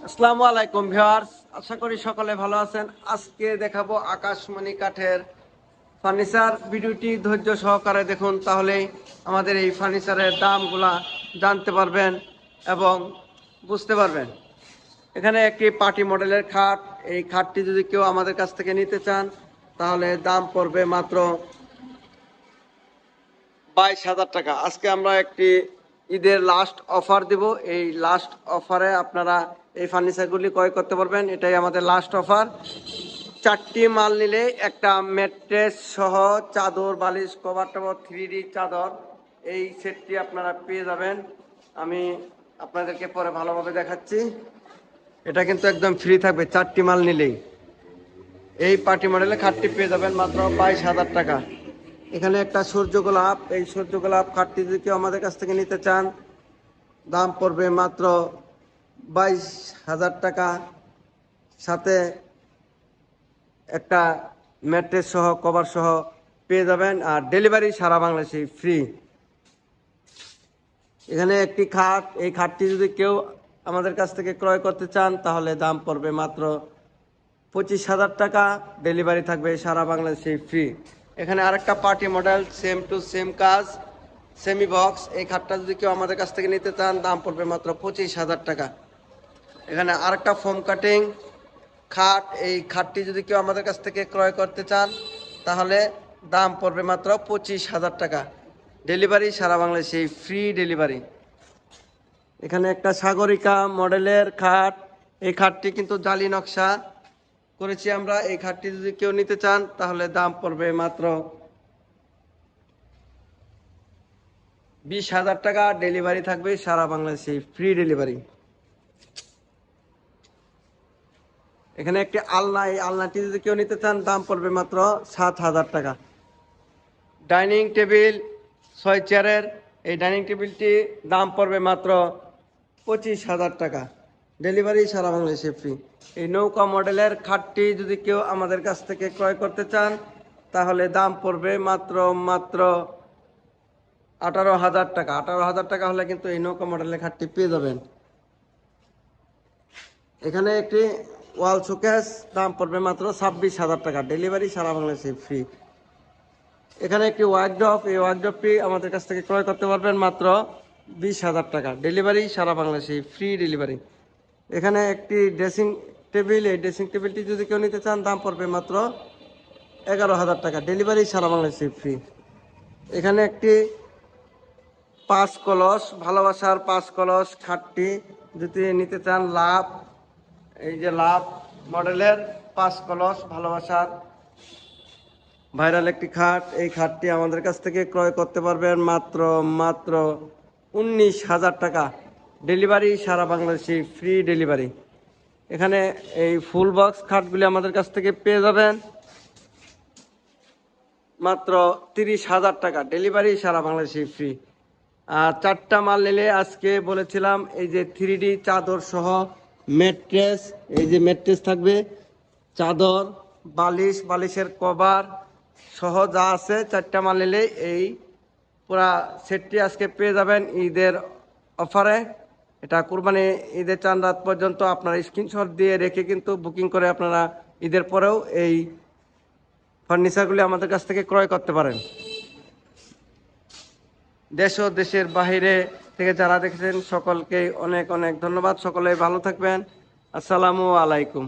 আসসালামু আলাইকুম ভিউয়ার্স, আশা করি সকলে ভালো আছেন। আজকে দেখাবো আকাশমণি কাঠের ফার্নিচার। ভিডিওটি ধৈর্য সহকারে দেখুন, তাহলে আমাদের এই ফার্নিচারের দামগুলা জানতে পারবেন এবং বুঝতে পারবেন। এখানে একটি পার্টি মডেলের খাট। এই খাটটি যদি কেউ আমাদের কাছ থেকে নিতে চান তাহলে দাম পড়বে মাত্র 22,000 টাকা। আজকে আমরা একটি ঈদের লাস্ট অফার দিব। এই লাস্ট অফারে আপনারা এই ফার্নিচারগুলি ক্রয় করতে পারবেন। এটাই আমাদের লাস্ট অফার। 4টি মাল নিলে একটা ম্যাট্রেস সহ চাদর, বালিশ, কভার টভার, 3D চাদর, এই সেটটি আপনারা পেয়ে যাবেন। আমি আপনাদেরকে পরে ভালোভাবে দেখাচ্ছি। এটা কিন্তু একদম ফ্রি থাকবে 4টি মাল নিলেই। এই পার্টি মডেলের খাটটি পেয়ে যাবেন মাত্র 22,000 টাকা। এখানে একটা সূর্য গোলাপ। এই সূর্য গোলাপ খাটটি যদি কেউ আমাদের কাছ থেকে নিতে চান দাম পড়বে মাত্র 22,000 টাকা। সাথে একটা ম্যাট্রেস সহ কভার সহ পেয়ে যাবেন, আর ডেলিভারি সারা বাংলাদেশে ফ্রি। এখানে একটি খাট। এই খাটটি যদি কেউ আমাদের কাছ থেকে ক্রয় করতে চান তাহলে দাম পড়বে মাত্র 25,000 টাকা। ডেলিভারি থাকবে সারা বাংলাদেশে ফ্রি। এখানে আরেকটা party model, same to same কাজ, সেমি বক্স। এই খাটটা যদি কেউ আমাদের কাছ থেকে নিতে চান দাম পড়বে মাত্র 25,000 টাকা। এখানে আরেকটা ফোম কাটিং খাট। এই খাটটি যদি কেউ আমাদের কাছ থেকে ক্রয় করতে চান তাহলে দাম পড়বে মাত্র 25,000 টাকা। ডেলিভারি সারা বাংলাদেশে ফ্রি ডেলিভারি। এখানে একটা সাগরিকা মডেলের খাট। এই খাটটি কিন্তু জালি নকশা করেছি আমরা। এই খাটটি যদি কেউ নিতে চান তাহলে দাম পড়বে মাত্র 20,000 টাকা। ডেলিভারি থাকবে সারা বাংলাদেশে ফ্রি ডেলিভারি। এখানে একটি আলনা। এই আলনাটি যদি কেউ নিতে চান দাম পড়বে মাত্র 7,000 টাকা। ডাইনিং টেবিল 6 চেয়ারের। এই ডাইনিং টেবিলটি দাম পড়বে মাত্র 25,000 টাকা। ডেলিভারি সারা বাংলাদেশে ফ্রি। এই নৌকা মডেলের খাটটি যদি কেউ আমাদের কাছ থেকে ক্রয় করতে চান তাহলে দাম পড়বে মাত্র 18,000 টাকা। 18,000 টাকা হলে কিন্তু এই নৌকা মডেলের খাটটি পেয়ে যাবেন। এখানে একটি ওয়াল শোকেস, দাম পড়বে মাত্র 26,000 টাকা। ডেলিভারি সারা বাংলাদেশে ফ্রি। এখানে একটি ওয়ার্কড্রপ। এই ওয়ার্কড্রপটি আমাদের কাছ থেকে ক্রয় করতে পারবেন মাত্র 20,000 টাকা। ডেলিভারি সারা বাংলাদেশে ফ্রি ডেলিভারি। এখানে একটি ড্রেসিং টেবিল। এই ড্রেসিং টেবিলটি যদি কেউ নিতে চান দাম পড়বে মাত্র 11,000 টাকা। ডেলিভারি সারা বাংলাদেশে ফ্রি। এখানে একটি 5 কলস, ভালোবাসার 5 কলস খাটটি যদি নিতে চান, লাভ, এই যে লাভ মডেলের 5 কলস ভালোবাসার ভাইরাল একটি খাট। এই খাটটি আমাদের কাছ থেকে ক্রয় করতে পারবেন মাত্র 19,000 টাকা। ডেলিভারি সারা বাংলাদেশে ফ্রি ডেলিভারি। এখানে এই ফুল বক্স খাটগুলি আমাদের কাছ থেকে পেয়ে যাবেন মাত্র 30,000 টাকা। ডেলিভারি সারা বাংলাদেশে ফ্রি। আর 4টা মাল নিলে আজকে বলেছিলাম এই যে 3D চাদর সহ ম্যাট্রেস। এই যে ম্যাট্রেস থাকবে, চাদর, বালিশ, বালিশের কভার সহ যা আছে 4টা মাল নিলে এই পুরা সেটটি আজকে পেয়ে যাবেন ঈদের অফারে। এটা কুরবানি ঈদের চাঁদ রাত পর্যন্ত আপনারা স্ক্রিনশট দিয়ে রেখে কিন্তু বুকিং করে আপনারা ঈদের পরেও এই ফার্নিচারগুলি আমাদের কাছ থেকে ক্রয় করতে পারেন। দেশ ও দেশের বাহিরে থেকে যারা দেখেছেন সকলকে অনেক অনেক ধন্যবাদ। সকলে ভালো থাকবেন। আসসালামু আলাইকুম।